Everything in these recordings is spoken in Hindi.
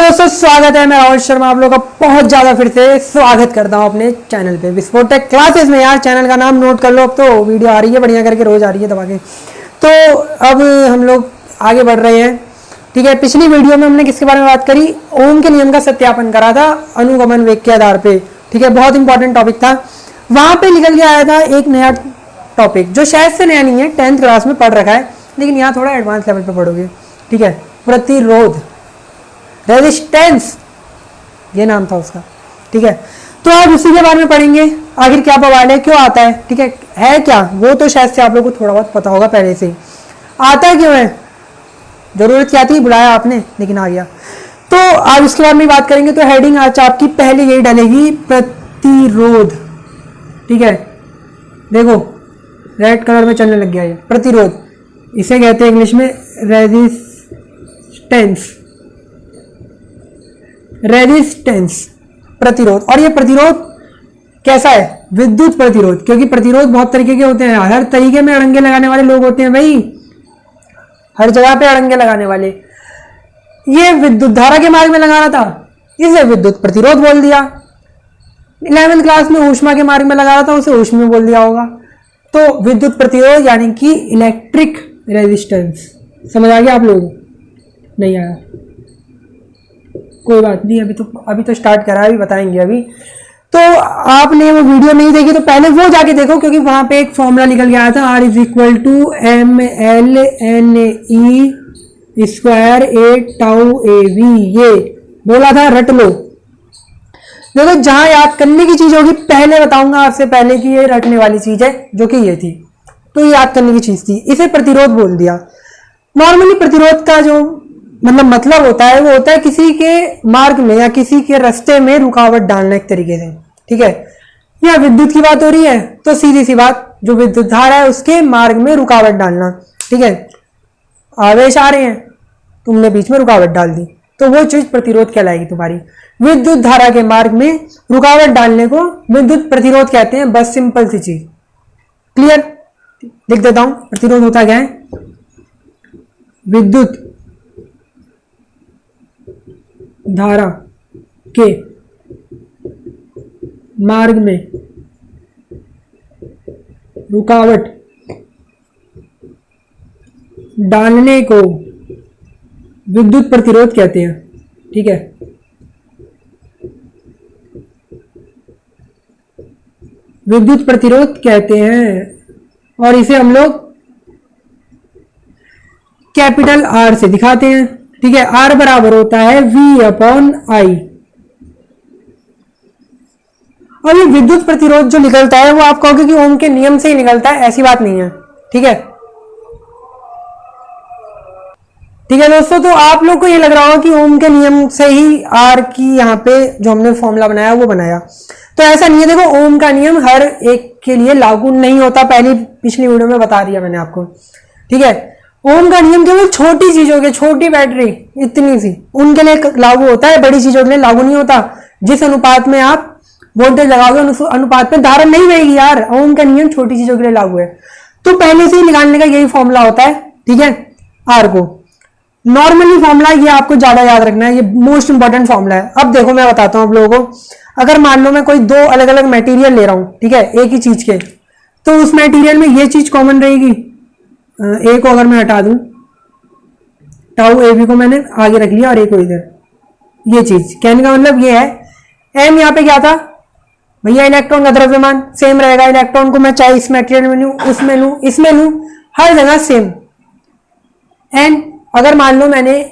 दोस्तों स्वागत है। मैं राहुल शर्मा आप लोगों का बहुत ज़्यादा फिर से स्वागत करता हूं अपने चैनल पे विस्फोटक क्लासेस में। यार चैनल का नाम नोट कर लो, अब तो वीडियो आ रही है बढ़िया करके, रोज आ रही है दबा के। तो अब हम लोग आगे बढ़ रहे हैं। ठीक है, पिछली वीडियो में हमने किसके बारे में बात करी? ओम के नियम का सत्यापन करा था अनुगमन वेग के आधार पर। ठीक है, बहुत इंपॉर्टेंट टॉपिक था। वहाँ पर निकल के आया था एक नया टॉपिक जो शायद से नया नहीं है, 10th क्लास में पढ़ रखा है, लेकिन यहाँ थोड़ा एडवांस लेवल पे पढ़ोगे। ठीक है, प्रतिरोध, रेजिस्टेंस, ये नाम था उसका। ठीक है, तो आज उसी के बारे में पढ़ेंगे। आखिर क्या बवाल है, क्यों आता है? ठीक है क्या वो तो शायद से आप लोगों को थोड़ा बहुत पता होगा पहले से ही। आता है क्यों है, जरूरत क्या थी, बुलाया आपने लेकिन आ गया। तो आज उसके बारे में बात करेंगे। तो हेडिंग आज आपकी पहले यही डलेगी, प्रतिरोध। ठीक है, देखो रेड कलर में चलने लग गया ये प्रतिरोध। इसे कहते हैं इंग्लिश में रेजिस्टेंस। रेजिस्टेंस, प्रतिरोध। और ये प्रतिरोध कैसा है? विद्युत प्रतिरोध, क्योंकि प्रतिरोध बहुत तरीके के होते हैं। हर तरीके में अड़ंगे लगाने वाले लोग होते हैं भाई, हर जगह पे अड़ंगे लगाने वाले। ये विद्युत धारा के मार्ग में लगाना था, इसे विद्युत प्रतिरोध बोल दिया। 11th क्लास में ऊष्मा के मार्ग में लगाना था, उसे ऊष्मी बोल दिया होगा। तो विद्युत प्रतिरोध यानी कि इलेक्ट्रिक रेजिस्टेंस। समझ आ गया आप लोगों को? नहीं आया? कोई बात नहीं, अभी तो स्टार्ट करा है, अभी बताएंगे। अभी तो आपने वो वीडियो नहीं देखी तो पहले वो जाके देखो, क्योंकि वहां पे एक फॉर्मूला निकल गया था, R = mLNE² τAV। ये बोला था, रट लो। देखो जहां याद करने की चीज होगी पहले बताऊंगा आपसे पहले कि ये रटने वाली चीज है, जो कि ये थी। तो ये याद करने की चीज थी, इसे प्रतिरोध बोल दिया। नॉर्मली प्रतिरोध का जो मतलब होता है, वो होता है किसी के मार्ग में या किसी के रास्ते में रुकावट डालना एक तरीके से। ठीक है, या विद्युत की बात हो रही है तो सीधी सी बात, जो विद्युत धारा है उसके मार्ग में रुकावट डालना। ठीक है, आवेश आ रहे हैं, तुमने बीच में रुकावट डाल दी, तो वो चीज प्रतिरोध कहलाएगी तुम्हारी। विद्युत धारा के मार्ग में रुकावट डालने को विद्युत प्रतिरोध कहते हैं। बस सिंपल सी चीज, क्लियर? लिख देता हूं, प्रतिरोध होता क्या है? विद्युत धारा के मार्ग में रुकावट डालने को विद्युत प्रतिरोध कहते हैं। ठीक है, विद्युत प्रतिरोध कहते हैं, और इसे हम लोग कैपिटल R से दिखाते हैं। ठीक है, R बराबर होता है V/I। और ये विद्युत प्रतिरोध जो निकलता है वो आप कहोगे कि ओम के नियम से ही निकलता है, ऐसी बात नहीं है। ठीक है, ठीक है दोस्तों, तो आप लोग को ये लग रहा होगा कि ओम के नियम से ही R की यहाँ पे जो हमने फॉर्मूला बनाया वो बनाया, तो ऐसा नहीं है। देखो ओम का नियम हर एक के लिए लागू नहीं होता, पिछली वीडियो में बता दिया मैंने आपको। ठीक है, ओम का नियम केवल छोटी चीजों के, छोटी बैटरी इतनी सी, उनके लिए लागू होता है, बड़ी चीजों के लिए लागू नहीं होता। जिस अनुपात में आप वोल्टेज लगाओगे उस अनुपात में धारा नहीं बहेगी यार। ओम का नियम छोटी चीजों के लिए लागू है, तो पहले से ही निकालने का यही फॉर्मूला होता है। ठीक है, आर को नॉर्मली फॉर्मूला ये आपको ज्यादा याद रखना है, ये मोस्ट इंपॉर्टेंट फॉर्मूला है। अब देखो मैं बताता हूं आप लोगों को, अगर मान लो मैं कोई दो अलग अलग मटेरियल ले रहा हूं, ठीक है, एक ही चीज के, तो उस मटेरियल में ये चीज कॉमन रहेगी। ए को अगर मैं हटा दूं, टाउ ए बी को मैंने आगे रख लिया और ए को इधर, ये चीज कहने का मतलब ये है। एम यहाँ पे क्या था भैया? इलेक्ट्रॉन का द्रव्यमान सेम रहेगा। इलेक्ट्रॉन को मैं चाहे इस मटेरियल में लूं, उसमें लूं, इसमें लूं, हर जगह सेम। एन अगर मान लो मैंने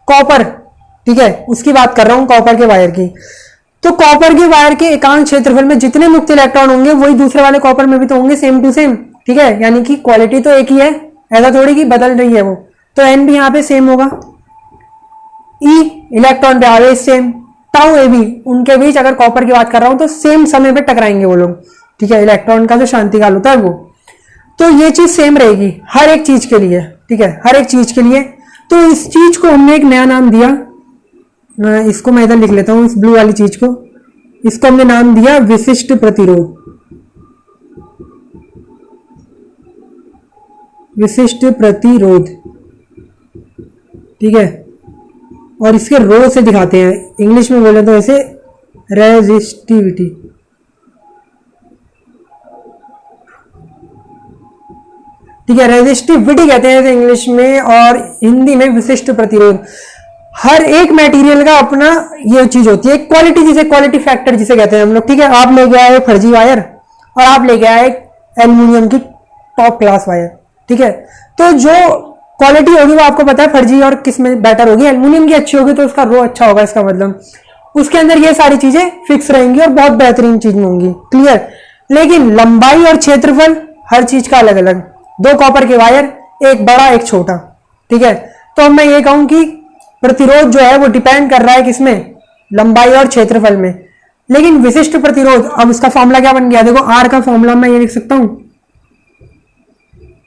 कॉपर, ठीक है, उसकी बात कर रहा हूं, कॉपर के वायर की, तो कॉपर के वायर के एकांक क्षेत्रफल में जितने मुक्त इलेक्ट्रॉन होंगे वही दूसरे वाले कॉपर में भी तो होंगे, सेम टू सेम। ठीक है, यानी कि क्वालिटी तो एक ही है, ऐसा थोड़ी कि बदल रही है वो। तो एन भी यहां पे सेम होगा। ई इलेक्ट्रॉन पे आवेश सेम, टाउ ए बी, उनके बीच अगर कॉपर की बात कर रहा हूं तो सेम समय पे टकराएंगे वो लोग। ठीक है, इलेक्ट्रॉन का जो शांति काल होता है वो, तो ये चीज सेम रहेगी हर एक चीज के लिए। ठीक है, हर एक चीज के लिए। तो इस चीज को हमने एक नया नाम दिया, इसको मैं इधर लिख लेता हूं, इस ब्लू वाली चीज को, इसको हमने नाम दिया विशिष्ट प्रतिरोध। विशिष्ट प्रतिरोध। ठीक है, और इसके रो से दिखाते हैं, इंग्लिश में बोले तो ऐसे रेजिस्टिविटी। ठीक है, रेजिस्टिविटी कहते हैं इंग्लिश में, और हिंदी में विशिष्ट प्रतिरोध। हर एक मटेरियल का अपना ये चीज होती है, क्वालिटी, जिसे क्वालिटी फैक्टर जिसे कहते हैं हम लोग। ठीक है, आप ले गया है फर्जी वायर और आप ले गया है एल्यूमिनियम की टॉप क्लास वायर। ठीक है, तो जो क्वालिटी होगी वो आपको पता है फर्जी और किस में बेटर होगी। एल्यूमिनियम की अच्छी होगी तो उसका रो अच्छा होगा, इसका मतलब उसके अंदर ये सारी चीजें फिक्स रहेंगी और बहुत बेहतरीन चीज में होंगी। क्लियर। लेकिन लंबाई और क्षेत्रफल हर चीज का अलग अलग। दो कॉपर के वायर, एक बड़ा एक छोटा। ठीक है, तो अब मैं ये कहूं कि प्रतिरोध जो है वो डिपेंड कर रहा है किसमें, लंबाई और क्षेत्रफल में। लेकिन विशिष्ट प्रतिरोध, अब इसका फॉर्मूला क्या बन गया, देखो आर का फॉर्मूला मैं ये लिख सकता हूं,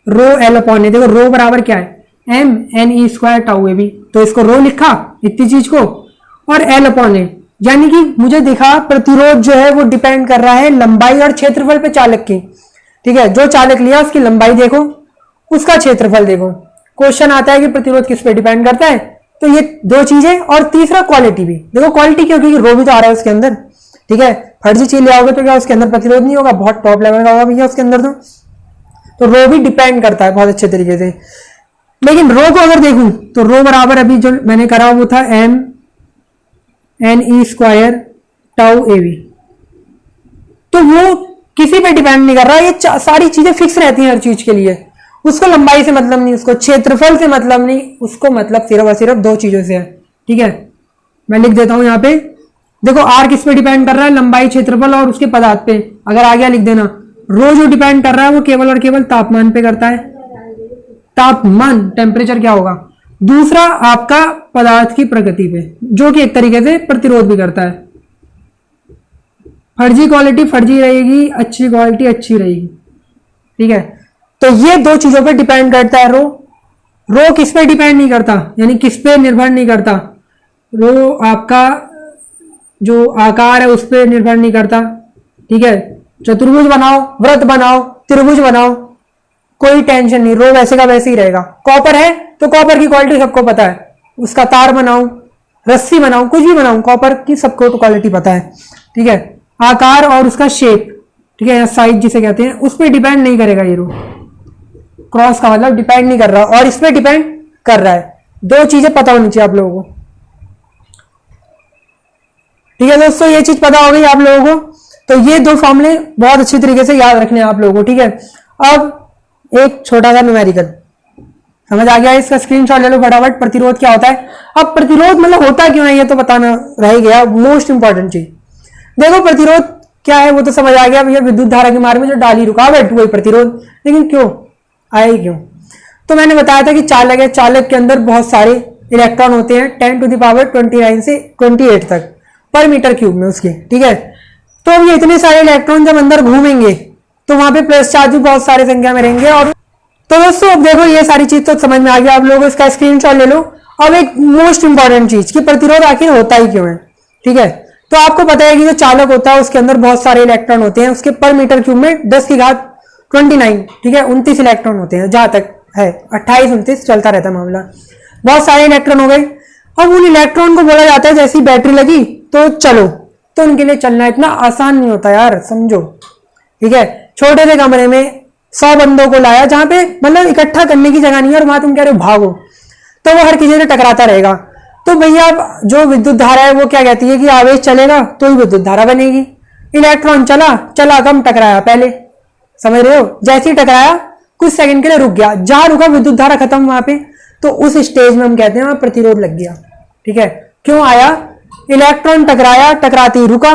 रो एल अपॉन ए। देखो रो बराबर क्या है, M N E square tau A B. तो इसको रो लिखा इतनी चीज को, और एल अपॉन ए, यानी कि मुझे दिखा प्रतिरोध जो है वो डिपेंड कर रहा है लंबाई और क्षेत्रफल पे चालक की। ठीक है, जो चालक लिया उसकी लंबाई देखो, उसका क्षेत्रफल देखो। क्वेश्चन आता है कि प्रतिरोध किस पे डिपेंड करता है, तो ये दो चीजें, और तीसरा क्वालिटी भी। देखो क्वालिटी क्यों, क्योंकि रो भी तो आ रहा है उसके अंदर। ठीक है, फर्जी चीज ले आओगे तो क्या उसके अंदर प्रतिरोध नहीं होगा, बहुत टॉप लेवल का होगा भैया उसके अंदर। तो रो भी डिपेंड करता है बहुत अच्छे तरीके से। लेकिन रो को अगर देखूं तो रो बराबर अभी जो मैंने करा वो था M N E square tau A B. तो वो किसी पे डिपेंड नहीं कर रहा, ये सारी चीजें फिक्स रहती हैं हर चीज के लिए। उसको लंबाई से मतलब नहीं, उसको क्षेत्रफल से मतलब नहीं, उसको मतलब सिर्फ और सिर्फ दो चीजों से है। ठीक है, मैं लिख देता हूं यहां पे। देखो आर किस पे डिपेंड कर रहा है, लंबाई, क्षेत्रफल और उसके पदार्थ पे। अगर आ गया लिख देना। रो जो डिपेंड कर रहा है वो केवल और केवल तापमान पे करता है, तापमान, टेम्परेचर क्या होगा। दूसरा आपका पदार्थ की प्रकृति पे, जो कि एक तरीके से प्रतिरोध भी करता है। फर्जी क्वालिटी फर्जी रहेगी, अच्छी क्वालिटी अच्छी रहेगी। ठीक है, तो ये दो चीजों पे डिपेंड करता है रो। रो किस पे डिपेंड नहीं करता, यानी किस पे निर्भर नहीं करता। रो आपका जो आकार है उस पर निर्भर नहीं करता। ठीक है, चतुर्भुज बनाओ, वृत्त बनाओ, त्रिभुज बनाओ, कोई टेंशन नहीं, रो वैसे का वैसे ही रहेगा। कॉपर है तो कॉपर की क्वालिटी सबको पता है, उसका तार बनाओ, रस्सी बनाओ, कुछ भी बनाओ, कॉपर की सबको तो क्वालिटी पता है। ठीक है, आकार और उसका शेप, ठीक है, साइज जिसे कहते हैं, उस पर डिपेंड नहीं करेगा ये रो। क्रॉस का मतलब डिपेंड नहीं कर रहा, और इस पर डिपेंड कर रहा है। दो चीजें पता होनी चाहिए आप लोगों को। ठीक है दोस्तों, ये चीज पता हो गई आप लोगों को। तो ये दो फॉर्मूले बहुत अच्छी तरीके से याद रखने हैं आप लोगों को। ठीक है, अब एक छोटा सा न्यूमेरिकल समझ आ गया, इसका स्क्रीनशॉट ले लो फटाफट। प्रतिरोध क्या होता है, अब प्रतिरोध मतलब होता क्यों है ये तो बताना रह गया, मोस्ट इंपॉर्टेंट चीज। देखो प्रतिरोध क्या है वो तो समझ आ गया भैया, विद्युत धारा के मार्ग में जो डाली रुकावट वही प्रतिरोध। लेकिन क्यों आए, क्यों, तो मैंने बताया था कि चालक है, चालक के अंदर बहुत सारे इलेक्ट्रॉन होते हैं, 10⁻29 से 28 तक पर मीटर क्यूब में उसके। ठीक है, तो अब ये इतने सारे इलेक्ट्रॉन जब अंदर घूमेंगे तो वहां पे प्लस चार्ज भी बहुत सारे संख्या में रहेंगे। और तो दोस्तों अब देखो ये सारी चीज तो समझ में आ गया आप लोगों को, इसका स्क्रीनशॉट ले लो। अब एक मोस्ट इंपॉर्टेंट चीज कि प्रतिरोध आखिर होता ही क्यों है। ठीक है, तो आपको पता है कि जो चालक होता है उसके अंदर बहुत सारे इलेक्ट्रॉन होते हैं, उसके पर मीटर क्यूब में 10⁻29, ठीक है, 29 इलेक्ट्रॉन होते हैं, जहां तक है 28-29 चलता रहता है मामला। बहुत सारे इलेक्ट्रॉन हो गए। अब उन इलेक्ट्रॉन को बोला जाता है जैसी बैटरी लगी तो चलो, तो उनके लिए चलना इतना आसान नहीं होता यार, समझो। ठीक है, छोटे से कमरे में 100 बंदों को लाया, जहां पे मतलब इकट्ठा करने की जगह नहीं है, और वहां तुम कह रहे हो भागो, तो वो हर किसी से टकराता रहेगा। तो भैया जो विद्युत धारा है वो क्या कहती है कि आवेश चलेगा तो ही विद्युत धारा बनेगी। इलेक्ट्रॉन चला कम, टकराया पहले, समझ रहे हो, जैसे ही टकराया कुछ सेकंड के लिए रुक गया, जहां रुका विद्युत धारा खत्म वहां पे, तो उस स्टेज में हम कहते हैं वहां प्रतिरोध लग गया। ठीक है, क्यों आया, इलेक्ट्रॉन टकराया, टकराते ही रुका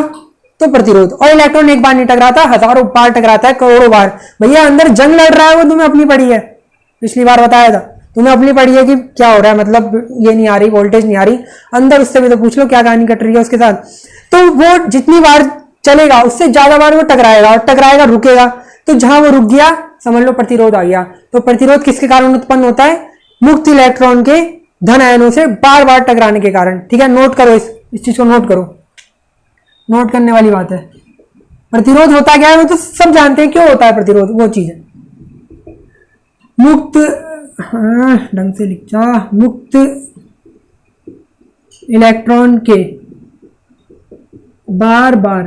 तो प्रतिरोध। और इलेक्ट्रॉन एक बार नहीं टकराता, हजारों बार टकराता है, करोड़ों बार। भैया अंदर जंग लड़ रहा है, वो तुम्हें अपनी पड़ी है, पिछली बार बताया था, तुम्हें अपनी पड़ी है कि क्या हो रहा है, मतलब ये नहीं आ रही, वोल्टेज नहीं आ रही अंदर, उससे भी तो पूछ लो क्या कहानी कट रही है उसके साथ। तो वो जितनी बार चलेगा उससे ज्यादा बार वो टकराएगा, और टकराएगा रुकेगा, तो जहां वो रुक गया समझ लो प्रतिरोध आ गया। तो प्रतिरोध किसके कारण उत्पन्न होता है, मुक्त इलेक्ट्रॉन के धन आयनों से बार बार टकराने के कारण। ठीक है, नोट करो, इस चीज को नोट करो, नोट करने वाली बात है। प्रतिरोध होता क्या है वो तो सब जानते हैं, क्यों होता है प्रतिरोध, वो चीज है मुक्त, ढंग से लिख जा, मुक्त इलेक्ट्रॉन के बार बार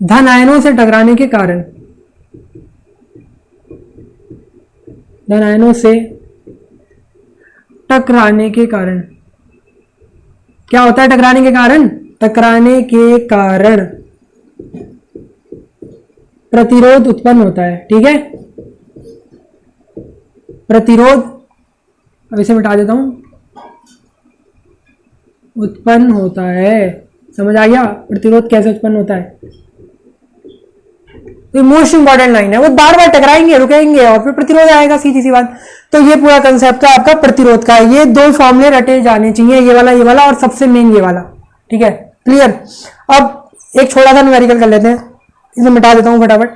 धन आयनों से टकराने के कारण, धन आयनों से टकराने के कारण क्या होता है? टकराने के कारण, टकराने के कारण प्रतिरोध उत्पन्न होता है। ठीक है, प्रतिरोध, अब इसे मिटा देता हूं, उत्पन्न होता है। समझ आ गया प्रतिरोध कैसे उत्पन्न होता है? तो मोस्ट इंपॉर्टेंट लाइन है, वो बार बार टकराएंगे, रुकेंगे और फिर प्रतिरोध आएगा, सीधी सी बात। तो ये पूरा कंसेप्ट है आपका प्रतिरोध का। ये दो फॉर्मूले रटे जाने चाहिए, ये वाला और सबसे मेन ये वाला। ठीक है, क्लियर। अब एक छोटा सा न्यूमेरिकल कर लेते हैं, इसे मिटा देता हूं फटाफट।